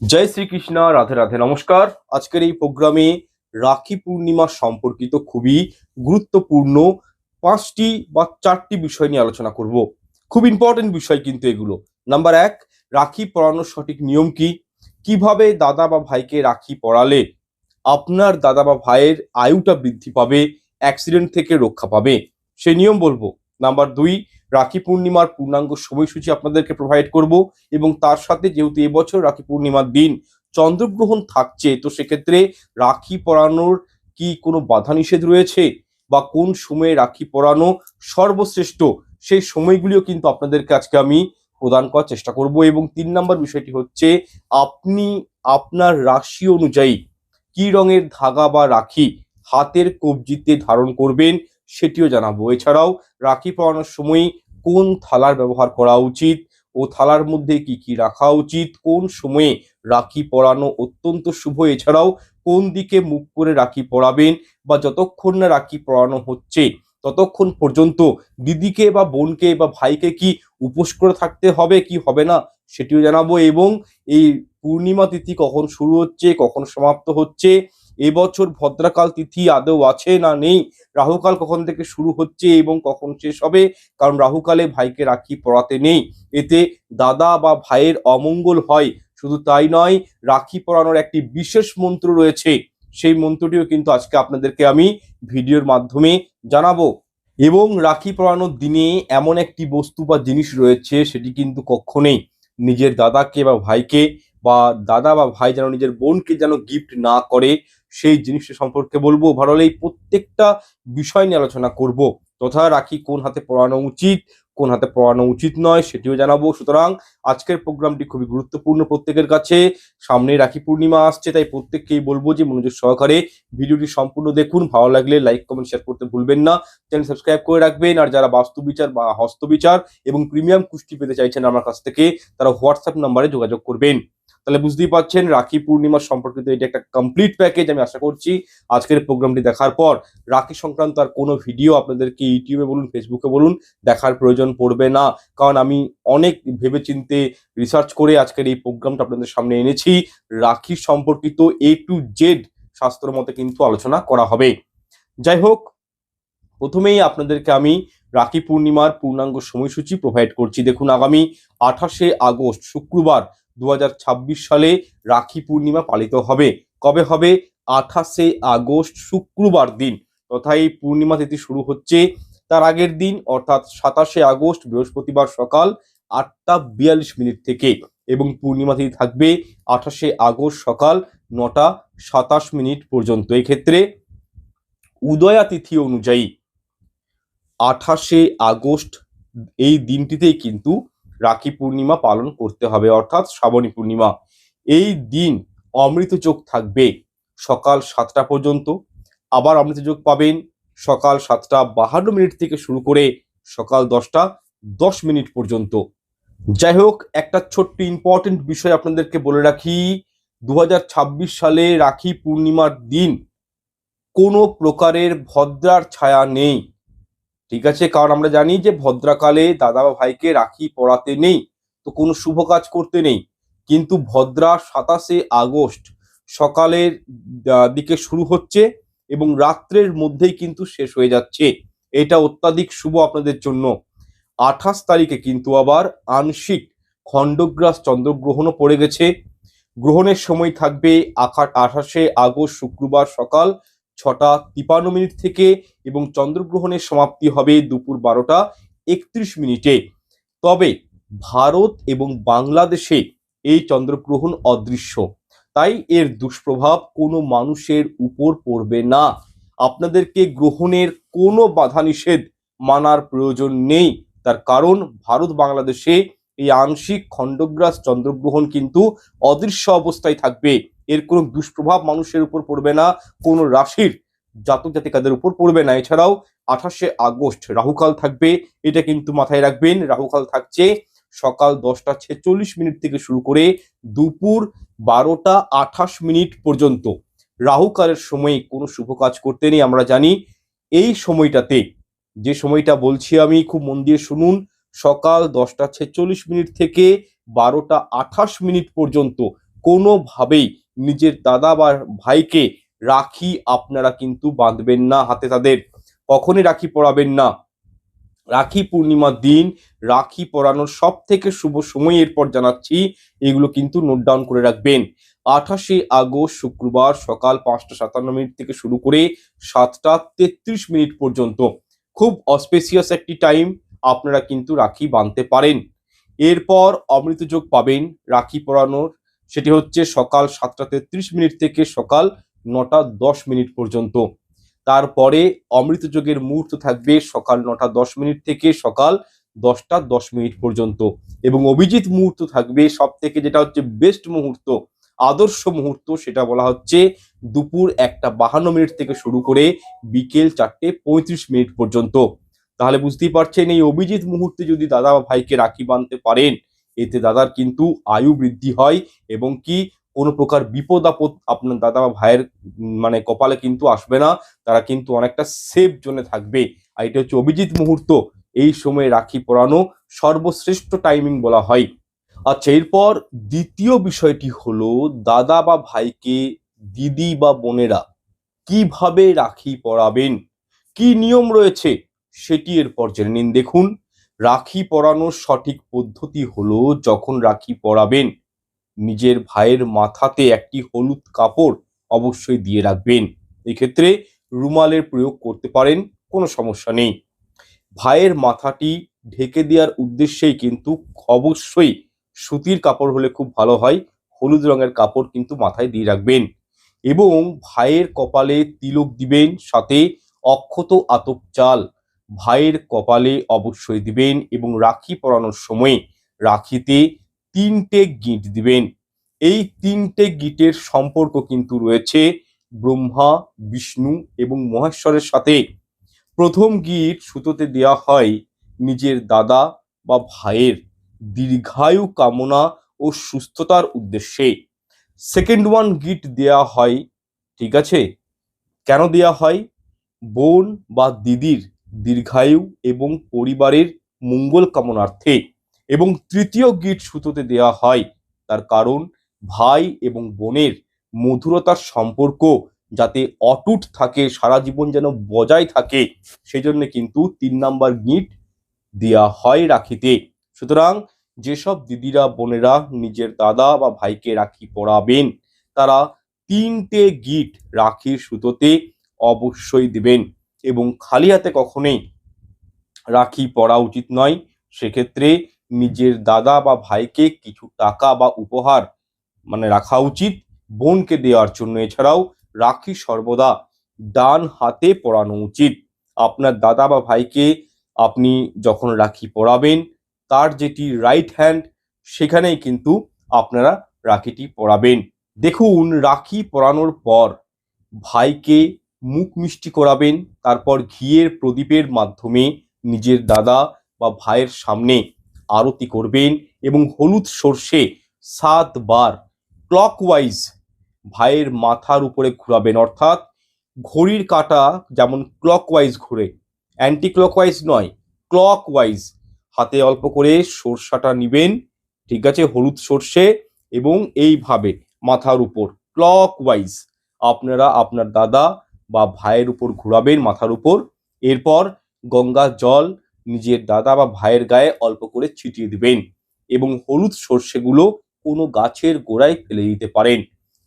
জয় শ্রীকৃষ্ণ, রাধে রাধে, নমস্কার। আজকের এই প্রোগ্রামে রাখি পূর্ণিমা সম্পর্কিত খুবই গুরুত্বপূর্ণ 5টি বা 4টি বিষয় নিয়ে আলোচনা করব। খুব ইম্পর্টেন্ট বিষয় কিন্তু এগুলো। নাম্বার 1, রাখি পরানোর সঠিক নিয়ম কি, কিভাবে দাদা বা ভাইকে রাখি পরালে আপনার দাদা বা ভাইয়ের আয়ুটা বৃদ্ধি পাবে, অ্যাক্সিডেন্ট থেকে রক্ষা পাবে, সেই নিয়ম বলবো। নাম্বার 2, রাখি পূর্ণিমার পূর্ণাঙ্গ সময়সূচি আপনাদেরকে প্রোভাইড করব এবং তার সাথে যেহেতু এবছর রাখি পূর্ণিমার দিন চন্দ্রগ্রহণ থাকছে, তো সেক্ষেত্রে রাখি পরানোর কি কোনো বাধা নিষেধ রয়েছে বা কোন সময়ে রাখি পরানো সর্বশ্রেষ্ঠ, সেই সময়গুলিও কিন্তু আপনাদেরকে আজকে আমি প্রদান করার চেষ্টা করব। এবং 3 নম্বর বিষয়টি হচ্ছে, আপনি আপনার রাশি অনুযায়ী কি রঙের ধাগা বা রাখি হাতের কবজিতে ধারণ করবেন সেটিও জানাবো। এছাড়াও রাখি পরানোর সময় কোন থালার ব্যবহার করা উচিত ও থালার মধ্যে কি কি রাখা উচিত, কোন সময়ে রাখি পরানো অত্যন্ত শুভ, এছাড়াও কোন দিকে মুখ করে রাখি পরাবেন বা যতক্ষণ না রাখি পরানো হচ্ছে ততক্ষণ পর্যন্ত দিদিকে বা বোনকে বা ভাইকে কি উপোস করে থাকতে হবে কি হবে না সেটিও জানাবো। এবং এই পূর্ণিমা তিথি কখন শুরু হচ্ছে কখন সমাপ্ত হচ্ছে, এবছর ভদ্রাকাল তিথি আদৌ আছে না নেই, রাহুকাল কখন থেকে শুরু হচ্ছে এবং কখন শেষ হবে, কারণ রাহুকালে ভাইকে রাখি পরাতে নেই, এতে দাদা বা ভাইয়ের অমঙ্গল হয়। শুধু তাই নয়, রাখি পরানোর একটি বিশেষ মন্ত্র রয়েছে, সেই মন্ত্রটিও কিন্তু আজকে আপনাদেরকে আমি ভিডিওর মাধ্যমে জানাবো। এবং রাখি পরানোর দিনে এমন একটি বস্তু বা জিনিস রয়েছে, সেটি কিন্তু কখনোই নিজের দাদাকে বা ভাইকে বা দাদা বা ভাই যেন নিজের বোনকে যেন গিফট না করে, সেই জিনিসটা সম্পর্কে বলবো। ওভারঅল এই প্রত্যেকটা বিষয় নিয়ে আলোচনা করব, তথা রাখি কোন হাতে পরানো উচিত কোন হাতে পরানো উচিত নয় সেটিও জানাবো। সুতরাং আজকের প্রোগ্রামটি খুবই গুরুত্বপূর্ণ প্রত্যেকের কাছে। সামনে রাখি পূর্ণিমা আসছে, তাই প্রত্যেককেই বলবো যে মনোযোগ সহকারে ভিডিওটি সম্পূর্ণ দেখুন। ভালো লাগলে লাইক কমেন্ট শেয়ার করতে ভুলবেন না, চ্যানেল সাবস্ক্রাইব করে রাখবেন। আর যারা বাস্তু বিচার বা হস্তবিচার এবং প্রিমিয়াম কুষ্টি পেতে চাইছেন আমার কাছ থেকে, তারা হোয়াটসঅ্যাপ নাম্বারে যোগাযোগ করবেন। তাহলে বুঝতেই পারছেন রাখি পূর্ণিমা সম্পর্কিত এটা একটা কমপ্লিট প্যাকেজ। আমি আশা করছি আজকের প্রোগ্রামটি দেখার পর রাখি সংক্রান্ত আর কোনো ভিডিও আপনাদেরকে ইউটিউবে বলুন ফেসবুকে বলুন দেখার প্রয়োজন পড়বে না, কারণ আমি অনেক ভেবেচিন্তে রিসার্চ করে আজকের এই প্রোগ্রামটা আপনাদের সামনে এনেছি। রাখি সম্পর্কিত A to Z শাস্ত্র মতে কিন্তু আলোচনা করা হবে। যাই হোক, প্রথমেই আপনাদেরকে আমি রাখি পূর্ণিমার পূর্ণাঙ্গ সময়সূচি প্রোভাইড করছি। দেখুন, আগামী 28শে আগস্ট শুক্রবার 2026 সালে রাখি পূর্ণিমা পালিত হবে। কবে হবে? 28শে আগস্ট শুক্রবার দিন, তথা এই পূর্ণিমা তিথি শুরু হচ্ছে তার আগের দিন, অর্থাৎ 27শে আগস্ট বৃহস্পতিবার সকাল 8টা 42 মিনিট থেকে, এবং পূর্ণিমা তিথি থাকবে 28শে আগস্ট সকাল 9টা 27 মিনিট পর্যন্ত। এক্ষেত্রে উদয়া তিথি অনুযায়ী 28শে আগস্ট এই দিনটিতেই কিন্তু রাখি পূর্ণিমা পালন করতে হবে, অর্থাৎ শ্রাবণী পূর্ণিমা। এই দিন অমৃত যোগ থাকবে সকাল 7টা পর্যন্ত, আবার অমৃত যোগ পাবেন সকাল 7টা 52 মিনিট থেকে শুরু করে সকাল 10টা 10 মিনিট পর্যন্ত। যাই হোক, একটা ছোট্ট ইম্পর্টেন্ট বিষয় আপনাদেরকে বলে রাখি, 2026 সালে রাখি পূর্ণিমার দিন কোনো প্রকারের ভদ্রার ছায়া নেই, ঠিক আছে? কারণ আমরা জানি যে ভদ্রাকালে দাদা বা ভাইকে রাখি পরাতে নেই, তো কোনো শুভ কাজ করতে নেই। কিন্তু ভদ্রা 27শে আগস্ট সকালের দিকে শুরু হচ্ছে এবং রাত্রের মধ্যেই কিন্তু শেষ হয়ে যাচ্ছে, এটা অত্যাধিক শুভ আপনাদের জন্য। 28 তারিখে কিন্তু আবার আংশিক খণ্ডগ্রাস চন্দ্রগ্রহণও পড়ে গেছে। গ্রহণের সময় থাকবে 28শে আগস্ট শুক্রবার সকাল 6টা 53 মিনিট থেকে, এবং চন্দ্রগ্রহণের সমাপ্তি হবে দুপুর 12টা 31 মিনিটে। তবে ভারত এবং বাংলাদেশে এই চন্দ্রগ্রহণ অদৃশ্য, তাই এর দুষ্প্রভাব কোনো মানুষের উপর পড়বে না। আপনাদেরকে গ্রহণের কোনো বাধা নিষেধ মানার প্রয়োজন নেই, তার কারণ ভারত বাংলাদেশে এই আংশিক খণ্ডগ্রাস চন্দ্রগ্রহণ কিন্তু অদৃশ্য অবস্থায় থাকবে। এর কোনো দুষ্প্রভাব মানুষের উপর পড়বে না, কোনো রাশির জাতক জাতিকাদের উপর পড়বে না। এছাড়াও 28শে আগস্ট রাহুকাল থাকবে, এটা কিন্তু মাথায় রাখবেন। রাহুকাল থাকছে সকাল 10টা 46 মিনিট থেকে শুরু করে দুপুর 12টা 28 মিনিট পর্যন্ত। রাহুকালের সময় কোনো শুভ কাজ করতে নেই, আমরা জানি। এই সময়টাতে, যে সময়টা বলছি আমি খুব মন দিয়ে শুনুন, সকাল 10টা 46 মিনিট থেকে 12টা 28 মিনিট পর্যন্ত কোনোভাবেই নিজের দাদা বা ভাইকে রাখি আপনারা কিন্তু বাঁধবেন না হাতে তাদের, কখনই রাখি পরাবেন না। রাখি পূর্ণিমার দিন রাখি পরানোর সব থেকে শুভ সময় এরপর জানাচ্ছি, এগুলো কিন্তু নোট ডাউন করে রাখবেন। 28 আগস্ট শুক্রবার সকাল 5:57 থেকে শুরু করে 7:33 পর্যন্ত খুব অস্পেসিয়াস একটি টাইম, আপনারা কিন্তু রাখি বাঁধতে পারেন। এরপর অমৃত যোগ পাবেন রাখি পরানোর, সেটি হচ্ছে সকাল 7:33 থেকে সকাল 9:10 পর্যন্ত। তারপরে অমৃত যোগের মুহূর্ত থাকবে সকাল 9:10 থেকে সকাল 10:10 পর্যন্ত, এবং অভিজিৎ মুহূর্ত থাকবে সব থেকে যেটা হচ্ছে বেস্ট মুহূর্ত, আদর্শ মুহূর্ত, সেটা বলা হচ্ছে দুপুর 1:52 থেকে শুরু করে বিকেল 4:35 পর্যন্ত। তাহলে বুঝতেই পারছেন এই অভিজিৎ মুহূর্তে যদি দাদা বা ভাইকে রাখি বাঁধতে পারেন, এতে দাদার কিন্তু আয়ু বৃদ্ধি হয় এবং কি কোনো প্রকার বিপদ আপদ আপনার দাদা বা ভাইয়ের মানে কপালে কিন্তু আসবে না, তারা কিন্তু অনেকটা সেফ জোনে থাকবে। আর এটা হচ্ছে অভিজিৎ মুহূর্ত, এই সময়ে রাখি পরানো সর্বশ্রেষ্ঠ টাইমিং বলা হয়। আচ্ছা, এরপর দ্বিতীয় বিষয়টি হলো দাদা বা ভাইকে দিদি বা বোনেরা কিভাবে রাখি পরাবেন, কি নিয়ম রয়েছে সেটি এরপর জেনে নিন। দেখুন, রাখি পরানোর সঠিক পদ্ধতি হলো যখন রাখি পরাবেন নিজের ভাইয়ের মাথাতে একটি হলুদ কাপড় অবশ্যই দিয়ে রাখবেন। এক্ষেত্রে রুমালের প্রয়োগ করতে পারেন, কোনো সমস্যা নেই। ভাইয়ের মাথাটি ঢেকে দেওয়ার উদ্দেশ্যেই কিন্তু অবশ্যই সুতির কাপড় হলে খুব ভালো হয়, হলুদ রঙের কাপড় কিন্তু মাথায় দিয়ে রাখবেন এবং ভাইয়ের কপালে তিলক দিবেন, সাথে অক্ষত আতপ চাল ভাইয়ের কপালে অবশ্যই দিবেন এবং রাখি পরানোর সময় রাখিতে 3টে গিঁট দিবেন। এই 3টে গিঁটের সম্পর্ক কিন্তু রয়েছে ব্রহ্মা, বিষ্ণু এবং মহেশ্বরের সাথে। প্রথম গিঁট সুতোতে দেওয়া হয় নিজের দাদা বা ভাইয়ের দীর্ঘায়ু কামনা ও সুস্থতার উদ্দেশ্যে। সেকেন্ড ওয়ান গিট দেওয়া হয়, ঠিক আছে, কেন দেওয়া হয়? বোন বা দিদির দীর্ঘায়ু এবং পরিবারের মঙ্গল কামনার্থে। এবং তৃতীয় গিট সুতোতে দেওয়া হয় তার কারণ ভাই এবং বোনের মধুরতার সম্পর্ক যাতে অটুট থাকে, সারা জীবন যেন বজায় থাকে, সেই জন্য কিন্তু 3 নাম্বার গিট দেওয়া হয় রাখিতে। সুতরাং যেসব দিদিরা বোনেরা নিজের দাদা বা ভাইকে রাখি পরাবেন, তারা 3টে গিট রাখির সুতোতে অবশ্যই দিবেন এবং খালি হাতে কখনোই রাখি পরা উচিত নয়। সেক্ষেত্রে নিজের দাদা বা ভাইকে কিছু টাকা বা উপহার মানে রাখা উচিত বোনকে দেওয়ার জন্য। এছাড়াও রাখি সর্বদা ডান হাতে পরানো উচিত। আপনার দাদা বা ভাইকে আপনি যখন রাখি পরাবেন, তার যেটি রাইট হ্যান্ড সেখানেই কিন্তু আপনারা রাখিটি পরাবেন। দেখুন, রাখি পরানোর পর ভাইকে মুখ মিষ্টি করাবেন, তারপর ঘিয়ের প্রদীপের মাধ্যমে নিজের দাদা বা ভাইয়ের সামনে আরতি করবেন এবং হলুদ সর্ষে 7 বার ক্লকওয়াইজ ভাইয়ের মাথার উপরে ঘোরাবেন। অর্থাৎ ঘড়ির কাঁটা যেমন ক্লকওয়াইজ ঘুরে, অ্যান্টি ক্লকওয়াইজ নয়, ক্লকওয়াইজ। হাতে অল্প করে সরষাটা নিবেন, ঠিক আছে, হলুদ সর্ষে, এবং এইভাবে মাথার উপর ক্লকওয়াইজ আপনারা আপনার দাদা বা ভাইয়ের উপর ঘোরাবেন মাথার উপর। এরপর গঙ্গার জল নিজের দাদা বা ভাইয়ের গায়ে অল্প করে ছিটিয়ে দিবেন এবং হলুদ সর্ষেগুলো কোনো গাছের গোড়ায় ফেলে দিতে পারেন।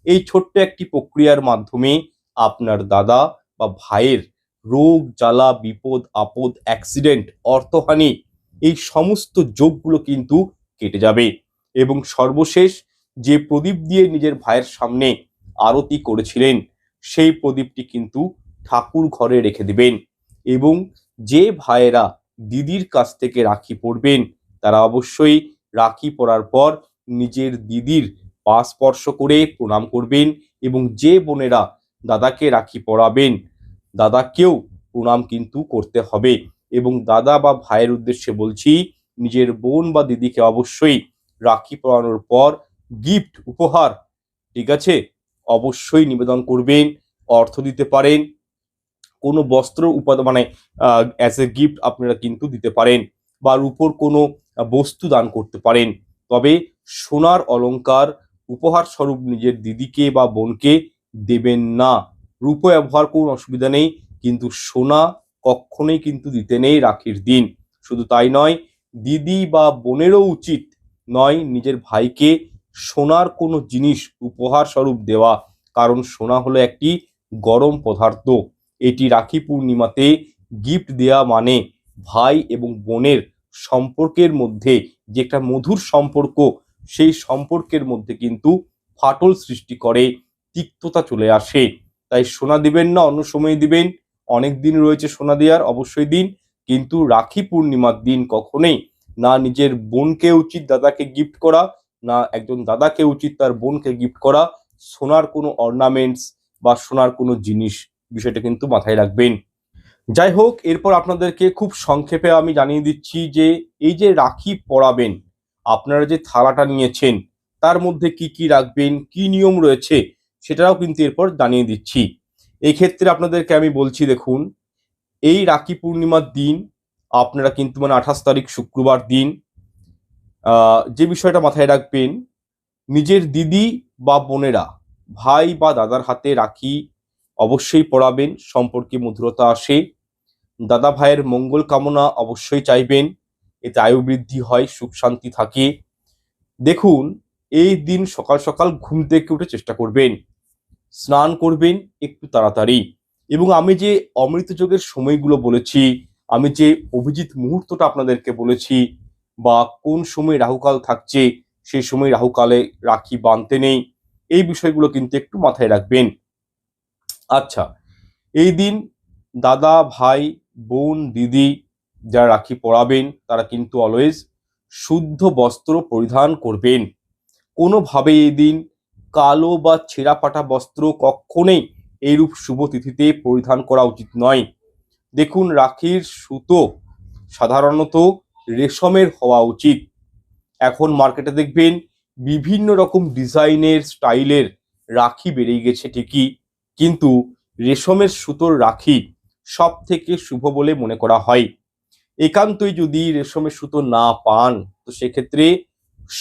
এই ছোট্ট একটি প্রক্রিয়ার মাধ্যমে আপনার দাদা বা ভাইয়ের রোগ জ্বালা, বিপদ আপদ, অ্যাক্সিডেন্ট, অর্থহানি, এই সমস্ত যোগগুলো কিন্তু কেটে যাবে। এবং সর্বশেষ যে প্রদীপ দিয়ে নিজের ভাইয়ের সামনে আরতি করেছিলেন, সেই প্রদীপটি কিন্তু ঠাকুর ঘরে রেখে দিবেন। এবং যে ভাইয়েরা দিদির কাছ থেকে রাখি পরবেন, তারা অবশ্যই রাখি পরার পর নিজের দিদির পা স্পর্শ করে প্রণাম করবেন এবং যে বোনেরা দাদাকে রাখি পরাবেন, দাদাকেও প্রণাম কিন্তু করতে হবে। এবং দাদা বা ভাইয়ের উদ্দেশ্যে বলছি, নিজের বোন বা দিদিকে অবশ্যই রাখি পরানোর পর গিফট, উপহার, ঠিক আছে, অবশ্যই নিবেদন করবেন। অর্থ দিতে পারেন, কোনো বস্ত্র উপাদান মানে অ্যাজ এ গিফট আপনারা কিন্তু দিতে পারেন, বা রূপোর কোনো বস্তু দান করতে পারেন। তবে সোনার অলংকার উপহার স্বরূপ নিজের দিদিকে বা বোনকে দেবেন না। রূপো ব্যবহার করুন, অসুবিধা নেই, কিন্তু সোনা কখনোই কিন্তু দিতে নেই রাখির দিন। শুধু তাই নয়, দিদি বা বোনেরও উচিত নয় নিজের ভাইকে সোনার কোনো জিনিস উপহার স্বরূপ দেওয়া, কারণ সোনা হলো একটি গরম পদার্থ। এটি রাখি পূর্ণিমাতে গিফট দেওয়া মানে ভাই এবং বোনের সম্পর্কের মধ্যে যে একটা মধুর সম্পর্ক, সেই সম্পর্কের মধ্যে কিন্তু ফাটল সৃষ্টি করে, তিক্ততা চলে আসে। তাই সোনা দিবেন না, অন্য সময় দিবেন। অনেক দিন রয়েছে সোনা দেওয়ার, অবশ্যই দিন, কিন্তু রাখি পূর্ণিমার দিন কখনোই না নিজের বোনকে উচিত দাদাকে গিফট করা, না একজন দাদাকে উচিত তার বোনকে গিফট করা সোনার কোনো অর্নামেন্টস বা সোনার কোনো জিনিস। বিষয়টা কিন্তু মাথায় রাখবেন। যাই হোক, এরপর আপনাদেরকে খুব সংক্ষেপে আমি জানিয়ে দিচ্ছি যে এই যে রাখি পরাবেন, আপনারা যে থালাটা নিয়েছেন তার মধ্যে কি কি রাখবেন, কি নিয়ম রয়েছে, সেটাও কিন্তু এরপর জানিয়ে দিচ্ছি। এই ক্ষেত্রে আপনাদেরকে আমি বলছি, দেখুন, এই রাখি পূর্ণিমার দিন আপনারা কিন্তু 28 তারিখ শুক্রবার দিন যে বিষয়টা মাথায় রাখবেন, নিজের দিদি বা বোনেরা ভাই বা দাদার হাতে রাখি অবশ্যই পরাবেন, সম্পর্কে মধুরতা আসে। দাদা ভাইয়ের মঙ্গল কামনা অবশ্যই চাইবেন, এতে আয়ু বৃদ্ধি হয়, সুখ শান্তি থাকে। দেখুন, এই দিন সকাল সকাল ঘুম থেকে উঠে চেষ্টা করবেন, স্নান করবেন একটু তাড়াতাড়ি, এবং আমি যে অমৃত যোগের সময়গুলো বলেছি, আমি যে অভিজিৎ মুহূর্তটা আপনাদেরকে বলেছি, বা কোন সময় রাহুকাল থাকছে, সেই সময় রাহুকালে রাখি বাঁধতে নেই, এই বিষয়গুলো কিন্তু একটু মাথায় রাখবেন। আচ্ছা, এই দিন দাদা ভাই বোন দিদি যারা রাখি পরাবেন তারা কিন্তু অলওয়েজ শুদ্ধ বস্ত্র পরিধান করবেন। কোনোভাবে এই দিন কালো বা ছেঁড়া ফাটা বস্ত্র কখনোই এইরূপ শুভ তিথিতে পরিধান করা উচিত নয়। দেখুন, রাখির সুতো সাধারণত রেশমের হওয়া উচিত। এখন মার্কেটে দেখবেন বিভিন্ন রকম ডিজাইনের স্টাইলের রাখি বেরিয়ে গেছে ঠিকই, কিন্তু রেশমের সুতোর রাখি সব থেকে শুভ বলে মনে করা হয়। একান্তই যদি রেশমের সুতো না পান, তো সেক্ষেত্রে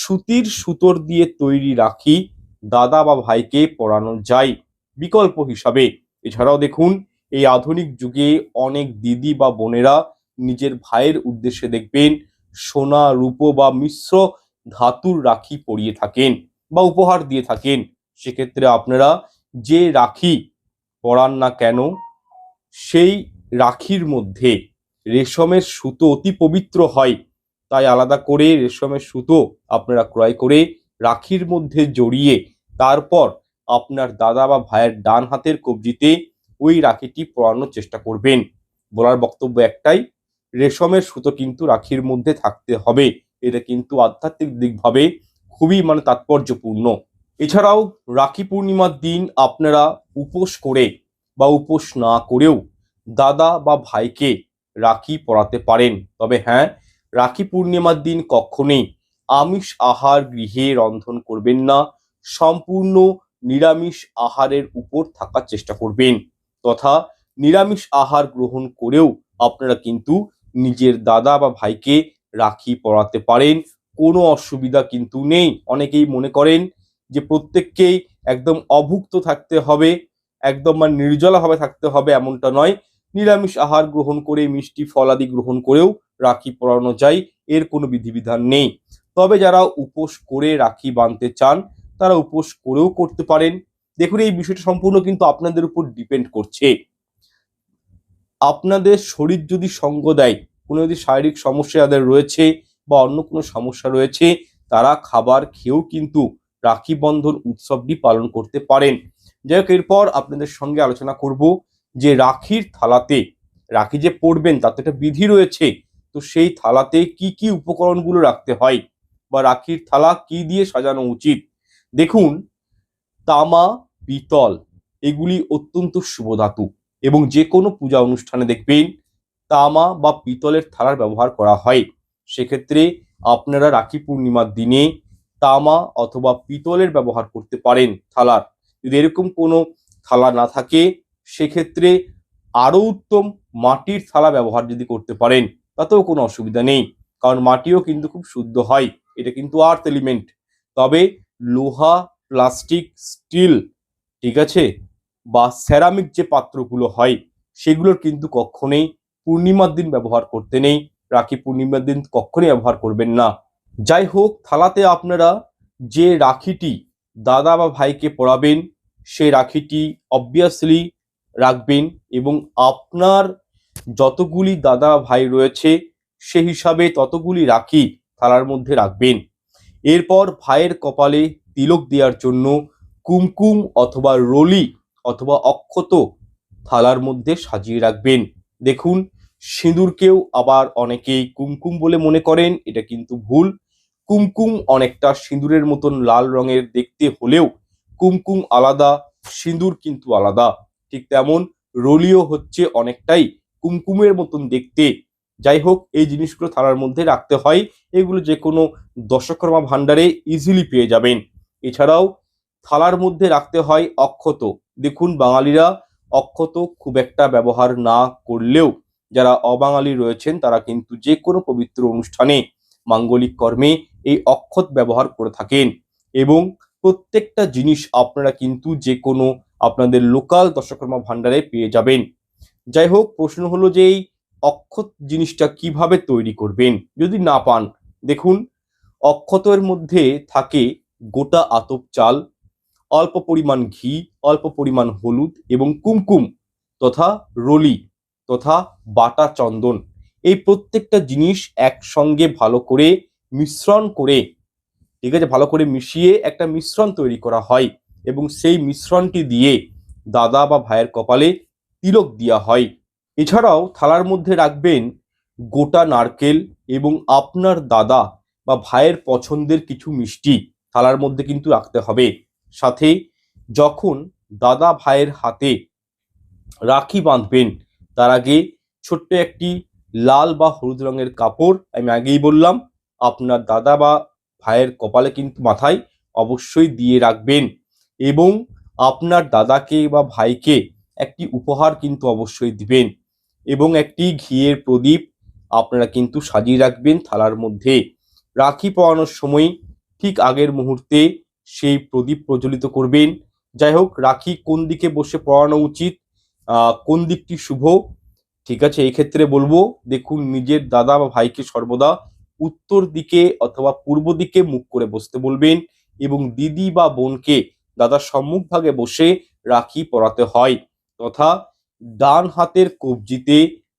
সুতির সুতোর দিয়ে তৈরি রাখি দাদা বা ভাইকে পরানো যায় বিকল্প হিসাবে। এছাড়াও দেখুন, এই আধুনিক যুগে অনেক দিদি বা বোনেরা নিজের ভাইয়ের উদ্দেশ্যে দেখবেন সোনা রূপো বা মিশ্র ধাতুর রাখি পরিয়ে থাকেন বা উপহার দিয়ে থাকেন। সেক্ষেত্রে আপনারা যে রাখি পরান না কেন, সেই রাখির মধ্যে রেশমের সুতো অতি পবিত্র হয়, তাই আলাদা করে রেশমের সুতো আপনারা ক্রয় করে রাখির মধ্যে জড়িয়ে তারপর আপনার দাদা বা ভাইয়ের ডান হাতের কবজিতে ওই রাখিটি পরানোর চেষ্টা করবেন। বলার বক্তব্য একটাই, রেশমের সুতো কিন্তু রাখির মধ্যে থাকতে হবে। এটা কিন্তু আধ্যাত্মিক দিকভাবে খুবই তাৎপর্যপূর্ণ। এছাড়াও রাখি পূর্ণিমার দিন আপনারা উপোস করে বা উপোস না করেও দাদা বা ভাইকে রাখি পরাতে পারেন। তবে হ্যাঁ, রাখি পূর্ণিমার দিন কখনোই আমিষ আহার গৃহে রন্ধন করবেন না, সম্পূর্ণ নিরামিষ আহারের উপর থাকার চেষ্টা করবেন। তথা নিরামিষ আহার গ্রহণ করেও আপনারা কিন্তু নিজের দাদা বা ভাইকে রাখি পরাতে পারেন, কোনো অসুবিধা কিন্তু নেই। অনেকেই মনে করেন যে প্রত্যেককেই একদম অভুক্ত থাকতে হবে, একদম নির্জলাভাবে থাকতে হবে, এমনটা নয়। নিরামিষ আহার গ্রহণ করে মিষ্টি ফলাদি গ্রহণ করেও রাখি পরানো যায়, এর কোনো বিধিবিধান নেই। তবে যারা উপোস করে রাখি বাঁধতে চান তারা উপোস করেও করতে পারেন। দেখুন, এই বিষয়টা সম্পূর্ণ কিন্তু আপনাদের উপর ডিপেন্ড করছে। আপনাদের শরীর যদি সঙ্গ দেয়, কোনো যদি শারীরিক সমস্যা যাদের রয়েছে বা অন্য কোনো সমস্যা রয়েছে, তারা খাবার খেয়েও কিন্তু রাখি বন্ধন উৎসবটি পালন করতে পারেন। যাই হোক, এরপর আপনাদের সঙ্গে আলোচনা করব যে রাখির থালাতে, রাখি যে পড়বেন তাতে একটা বিধি রয়েছে, তো সেই থালাতে কি কি উপকরণগুলো রাখতে হয় বা রাখির থালা কি দিয়ে সাজানো উচিত। দেখুন, তামা পিতল এগুলি অত্যন্ত শুভ ধাতু, এবং যে কোনো পূজা অনুষ্ঠানে দেখবেন তামা বা পিতলের থালার ব্যবহার করা হয়। সেক্ষেত্রে আপনারা রাখি পূর্ণিমার দিনে তামা অথবা পিতলের ব্যবহার করতে পারেন থালার। যদি এরকম কোনো থালা না থাকে, সেক্ষেত্রে আরো উত্তম মাটির থালা ব্যবহার যদি করতে পারেন, তাতেও কোনো অসুবিধা নেই, কারণ মাটিও কিন্তু খুব শুদ্ধ হয়, এটা কিন্তু আর্থ এলিমেন্ট। তবে লোহা প্লাস্টিক, স্টিল, ঠিক আছে, বা সেরামিক যে পাত্রগুলো হয় সেগুলোর কিন্তু কখনোই পূর্ণিমার দিন ব্যবহার করতে নেই। রাখি পূর্ণিমার দিন কখনোই ব্যবহার করবেন না। যাই হোক, থালাতে আপনারা যে রাখিটি দাদা বা ভাইকে পরাবেন সেই রাখিটি অবভিয়াসলি রাখবেন এবং আপনার যতগুলি দাদা ভাই রয়েছে সে হিসাবে ততগুলি রাখি থালার মধ্যে রাখবেন। এরপর ভাইয়ের কপালে তিলক দেওয়ার জন্য কুমকুম অথবা রলি অথবা অক্ষত থালার মধ্যে সাজিয়ে রাখবেন। দেখুন, সিঁদুরকেও আবার অনেকেই কুমকুম বলে মনে করেন, এটা কিন্তু ভুল। কুমকুম অনেকটা সিঁদুরের মতন লাল রঙের দেখতে হলেও কুমকুম আলাদা, সিঁদুর কিন্তু আলাদা। ঠিক তেমন রলিও হচ্ছে অনেকটাই কুমকুমের মতন দেখতে। যাই হোক, এই জিনিসগুলো থালার মধ্যে রাখতে হয়। এগুলো যে কোনো দশকর্মা ভাণ্ডারে ইজিলি পেয়ে যাবেন। এছাড়াও থালার মধ্যে রাখতে হয় অক্ষত। দেখুন, বাঙালিরা অক্ষত খুব একটা ব্যবহার না করলেও যারা অবাঙালি রয়েছেন তারা কিন্তু যে কোনো পবিত্র অনুষ্ঠানে, মাঙ্গলিক কর্মে এই অক্ষত ব্যবহার করে থাকেন এবং প্রত্যেকটা জিনিস আপনারা কিন্তু যে কোনো আপনাদের লোকাল দশকর্মা ভাণ্ডারে পেয়ে যাবেন। যাই হোক, প্রশ্ন হলো যে এই অক্ষত জিনিসটা কিভাবে তৈরি করবেন যদি না পান। দেখুন, অক্ষতের মধ্যে থাকে গোটা আতপ চাল, অল্প পরিমাণ ঘি, অল্প পরিমাণ হলুদ এবং কুমকুম তথা রলি তথা বাটা চন্দন। এই প্রত্যেকটা জিনিস একসঙ্গে ভালো করে মিশ্রণ করে, ঠিক আছে, ভালো করে মিশিয়ে একটা মিশ্রণ তৈরি করা হয় এবং সেই মিশ্রণটি দিয়ে দাদা বা ভাইয়ের কপালে তিলক দেওয়া হয়। এছাড়াও থালার মধ্যে রাখবেন গোটা নারকেল এবং আপনার দাদা বা ভাইয়ের পছন্দের কিছু মিষ্টি থালার মধ্যে কিন্তু রাখতে হবে। সাথে যখন দাদা ভাইয়ের হাতে রাখি বাঁধবেন তার আগে ছোট্ট একটি লাল বা হলুদ রঙের কাপড়, আমি আগেই বললাম, আপনার দাদা বা ভাইয়ের কপালে কিন্তু মাথায় অবশ্যই দিয়ে রাখবেন এবং আপনার দাদাকে বা ভাইকে একটি উপহার কিন্তু অবশ্যই দিবেন এবং একটি ঘিয়ের প্রদীপ আপনারা কিন্তু সাজিয়ে রাখবেন থালার মধ্যে। রাখি পরানোর সময় ঠিক আগের মুহূর্তে সেই প্রদীপ প্রজ্বলিত করবেন। যাই হোক, রাখি কোন দিকে বসে পরানো উচিত, কোন দিকটি শুভ, ঠিক আছে, এই ক্ষেত্রে বলবো, দেখুন, নিজের দাদা বা ভাইকে সর্বদা উত্তর দিকে অথবা পূর্ব দিকে মুখ করে বসতে বলবেন এবং দিদি বা বোনকে দাদার সম্মুখ ভাগে বসে রাখি পরাতে হয় তথা ডান হাতের কবজিতে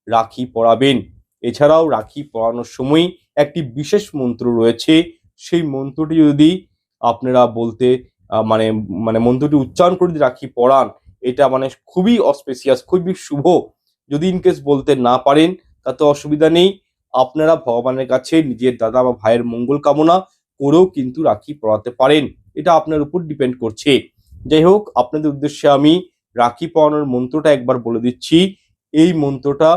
রাখি পরাবেন। এছাড়াও রাখি পরানোর সময় একটি বিশেষ মন্ত্র রয়েছে, সেই মন্ত্রটি যদি আপনারা বলতে মানে মানে মন্ত্রটি উচ্চারণ করে যদি রাখি পরান, এটা মানে খুবই অস্পেসিয়াস, খুবই শুভ। যদি ইনকেস বলতে না পারেন তাতে অসুবিধা নেই, আপনারা ভগবানের কাছে নিজের দাদা বা ভাইয়ের মঙ্গল কামনা করেও কিন্তু রাখি পরাতে পারেন, এটা আপনার উপর ডিপেন্ড করছে। যাই হোক, আপনাদের উদ্দেশ্যে আমি রাখি পরানোর মন্ত্রটা একবার বলে দিচ্ছি। এই মন্ত্রটা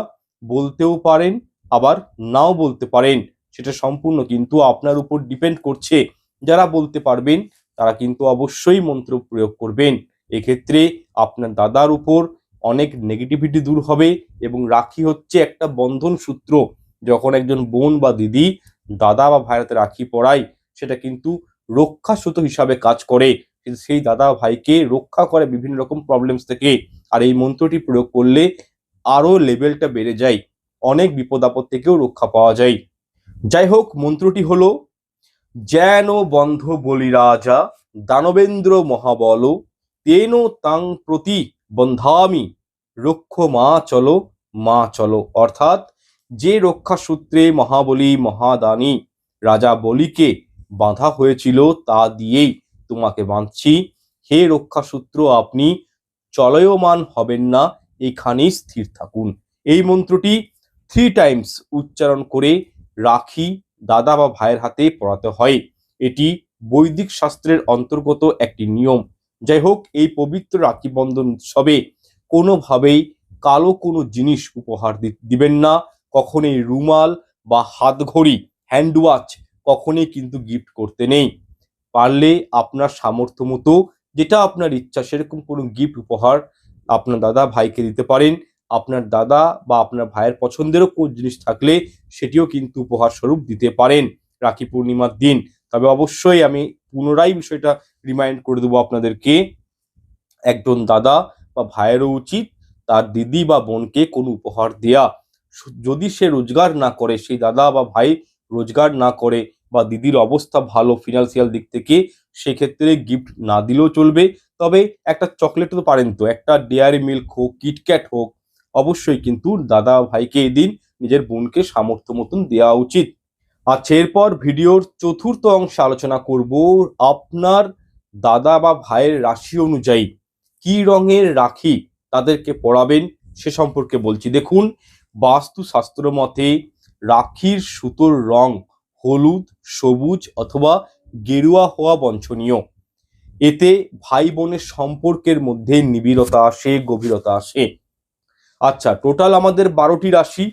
বলতেও পারেন আবার নাও বলতে পারেন, সেটা সম্পূর্ণ কিন্তু আপনার উপর ডিপেন্ড করছে। যারা বলতে পারবেন তারা কিন্তু অবশ্যই মন্ত্র প্রয়োগ করবেন। এক্ষেত্রে আপনার দাদার উপর অনেক নেগেটিভিটি দূর হবে এবং রাখি হচ্ছে একটা বন্ধন সূত্র। যখন একজন বোন বা দিদি দাদা বা ভাইয়ের হাতে রাখি পরায় সেটা কিন্তু রক্ষা সূত্র হিসাবে কাজ করে, সেই দাদা ভাইকে রক্ষা করে বিভিন্ন রকম প্রবলেমস থেকে। আর এই মন্ত্রটি প্রয়োগ করলে আরো লেভেলটা বেড়ে যায়, অনেক বিপদ আপদ থেকেও রক্ষা পাওয়া যায়। যাই হোক, মন্ত্রটি হলো, যেন বন্ধ বলি রাজা দানবেন্দ্র মহাবল, তেন তাং প্রতি বন্ধামি রক্ষ মা চলো, মা চলো। অর্থাৎ, যে রক্ষা সূত্রে মহাবলী মহাদানী রাজা বলিকে বাঁধা হয়েছিল তা দিয়েই তোমাকে বাঁধছি। হে রক্ষা সূত্র, আপনি চলয়মান হবেন না, এখানেই স্থির থাকুন। এই মন্ত্রটি 3 টাইমস উচ্চারণ করে রাখি দাদা বা ভাইয়ের হাতে পরাতে হয়। এটি বৈদিক শাস্ত্রের অন্তর্গত একটি নিয়ম। যাই হোক, এই পবিত্র রাখি বন্ধন উৎসবে কোনোভাবেই কালো কোনো জিনিস উপহার দিবেন না। কখনোই রুমাল বা হাতঘড়ি, হ্যান্ড ওয়াচ কখনোই কিন্তু গিফট করতে নেই। পারলে আপনার সামর্থ্য মতো যেটা আপনার ইচ্ছা সেরকম কোনো গিফট উপহার আপনার দাদা ভাইকে দিতে পারেন। আপনার দাদা বা আপনার ভাইয়ের পছন্দেরও কোনো জিনিস থাকলে সেটিও কিন্তু উপহার স্বরূপ দিতে পারেন রাখি পূর্ণিমার দিন। তবে অবশ্যই আমি পুনরায় বিষয়টা রিমাইন্ড করে দেবো আপনাদেরকে, একজন দাদা বা ভাইয়েরও উচিত তার দিদি বা বোনকে কোনো উপহার দেয়া। যদি সে রোজগার না করে, সেই দাদা বা ভাই রোজগার না করে বা দিদির অবস্থা ভালো ফিনান্সিয়াল দিক থেকে, সেক্ষেত্রে গিফট না দিলেও চলবে। তবে একটা চকলেট তো পারেন, তো একটা ডেয়ারি মিল্ক হোক, কিটক্যাট হোক, অবশ্যই কিন্তু দাদা ভাইকে এদিন নিজের বোনকে সামর্থ্য মতন দেওয়া উচিত। আচ্ছা, এরপর ভিডিওর চতুর্থ অংশে আলোচনা করব আপনার দাদা বা ভাইয়ের রাশি অনুযায়ী কি রঙের রাখি তাদেরকে পরাবেন সে সম্পর্কে বলছি। দেখুন, বাস্তুশাস্ত্র মতে রাখির সুতোর রং হলুদ, সবুজ অথবা গেরুয়া হওয়া বাঞ্ছনীয়। এতে ভাই বোনের সম্পর্কের মধ্যে নিবিড়তা আসে, গভীরতা আসে। আচ্ছা, টোটাল আমাদের 12টি রাশি,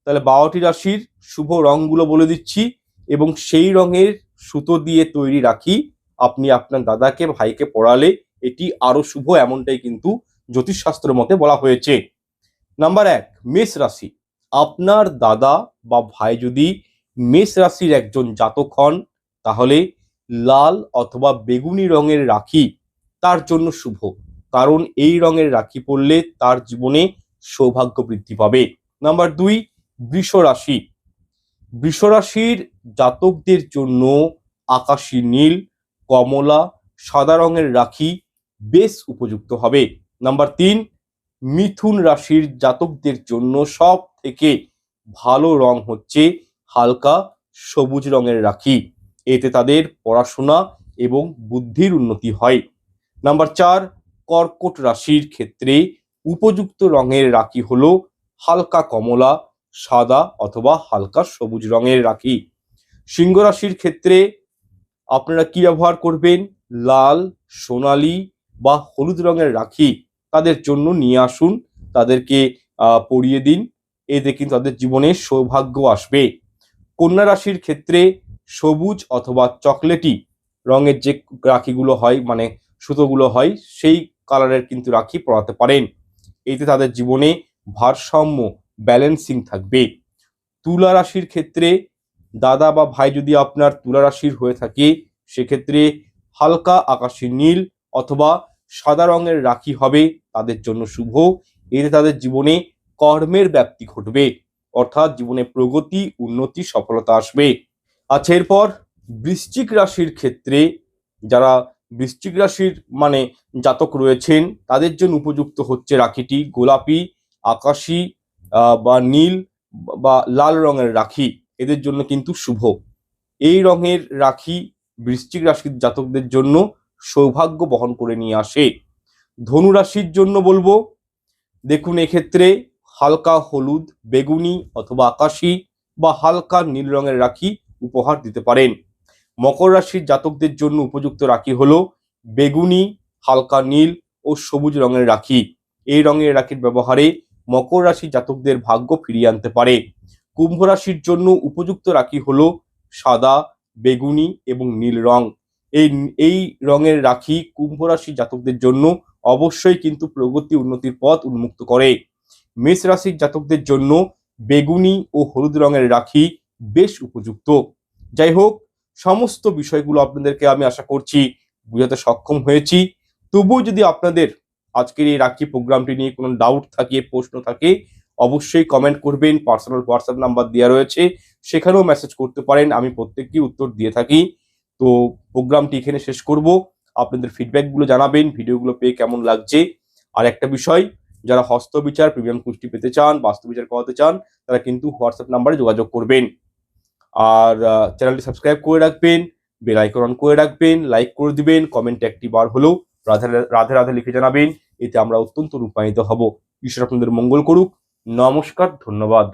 তাহলে 12টি রাশির শুভ রংগুলো বলে দিচ্ছি, এবং সেই রঙের সুতো দিয়ে তৈরি রাখি আপনি আপনার দাদাকে ভাইকে পরালে এটি আরো শুভ, এমনটাই কিন্তু জ্যোতিষশাস্ত্র মতে বলা হয়েছে। নাম্বার 1, মেষ রাশি। আপনার দাদা বা ভাই যদি মেষ রাশির একজন জাতক হন, তাহলে লাল অথবা বেগুনি রঙের রাখি তার জন্য শুভ, কারণ এই রঙের রাখি পরলে তার জীবনে সৌভাগ্য বৃদ্ধি পাবে। নাম্বার 2, বৃষ রাশি। বৃষ রাশির জাতকদের জন্য আকাশী নীল, কমলা, সাদা রঙের রাখি বেশ উপযুক্ত হবে। নাম্বার 3, মিথুন রাশির জাতকদের জন্য সব থেকে ভালো রং হচ্ছে হালকা সবুজ রঙের রাখি, এতে তাদের পড়াশোনা এবং বুদ্ধির উন্নতি হয়। নাম্বার 4, কর্কট রাশির ক্ষেত্রে উপযুক্ত রঙের রাখি হলো হালকা কমলা, সাদা অথবা হালকা সবুজ রঙের রাখি। সিংহ রাশির ক্ষেত্রে আপনারা কি ব্যবহার করবেন? লাল, সোনালী বা হলুদ রঙের রাখি তাদের জন্য নিয়ে আসুন, তাদেরকে পরিয়ে দিন, এতে কিন্তু তাদের জীবনে সৌভাগ্য আসবে। কন্যা রাশির ক্ষেত্রে সবুজ অথবা চকলেটি রঙের যে রাখিগুলো হয়, মানে সুতোগুলো হয়, সেই কালারের কিন্তু রাখি পরাতে পারেন, এতে তাদের জীবনে ভারসাম্য, ব্যালেন্সিং থাকবে। তুলা রাশির ক্ষেত্রে দাদা বা ভাই যদি আপনার তুলা রাশির হয়ে থাকে, সেক্ষেত্রে হালকা আকাশী নীল অথবা সাদা রঙের রাখি হবে তাদের জন্য শুভ, এতে তাদের জীবনে কর্মের ব্যাপ্তি ঘটবে, অর্থাৎ জীবনে প্রগতি, উন্নতি, সফলতা আসবে। আচ্ছা, এরপর বৃশ্চিক রাশির ক্ষেত্রে যারা বৃশ্চিক রাশির মানে জাতক রয়েছেন, তাদের জন্য উপযুক্ত হচ্ছে রাখিটি গোলাপি, আকাশী বা নীল বা লাল রঙের রাখি, এদের জন্য কিন্তু শুভ। এই রঙের রাখি বৃশ্চিক রাশির জাতকদের জন্য সৌভাগ্য বহন করে নিয়ে আসে। ধনু রাশির জন্য বলবো, দেখুন এক্ষেত্রে হালকা হলুদ, বেগুনি অথবা আকাশী বা হালকা নীল রঙের রাখি উপহার দিতে পারেন। মকর রাশির জাতকদের জন্য উপযুক্ত রাখি হলো বেগুনি, হালকা নীল ও সবুজ রঙের রাখি। এই রঙের রাখির ব্যবহারে মকর রাশির জাতকদের ভাগ্য ফিরিয়ে আনতে পারে। কুম্ভ রাশির জন্য উপযুক্ত রাখি হলো সাদা, বেগুনি এবং নীল রং। এই রঙের রাখি কুম্ভ রাশির জাতকদের জন্য অবশ্যই কিন্তু প্রগতি, উন্নতির পথ উন্মুক্ত করে। মেষ রাশির জাতকদের জন্য বেগুনি ও হলুদ রঙের রাখি বেশ উপযুক্ত। যাই হোক, সমস্ত বিষয়গুলো আপনাদেরকে আমি আশা করছি বুঝাতে সক্ষম হয়েছি। তবুও যদি আপনাদের আজকের এই রাখি প্রোগ্রামটি নিয়ে কোনো ডাউট থাকে, প্রশ্ন থাকে, অবশ্যই কমেন্ট করবেন। পার্সোনাল হোয়াটসঅ্যাপ নাম্বার দেওয়া রয়েছে, সেখানেও মেসেজ করতে পারেন, আমি প্রত্যেকটি উত্তর দিয়ে থাকি। তো প্রোগ্রামটি এখানে শেষ করব। আপনাদের ফিডব্যাকগুলো জানাবেন, ভিডিওগুলো পেয়ে কেমন লাগছে। আর একটা বিষয়, যারা হস্তবিচার প্রিমিয়াম কুষ্টি পেতে চান, বাস্তুবিচার করাতে চান, তারা কিন্তু হোয়াটসঅ্যাপ নাম্বারে যোগাযোগ করবেন। আর চ্যানেলটি সাবস্ক্রাইব করে রাখবেন, বেল আইকন অন করে রাখবেন, লাইক করে দিবেন, কমেন্টে একটি বার হলেও রাধে রাধে রাধে লিখে জানাবেন, এতে আমরা অত্যন্ত রূপায়িত হব। ঈশ্বর আপনাদের মঙ্গল করুক। নমস্কার, ধন্যবাদ।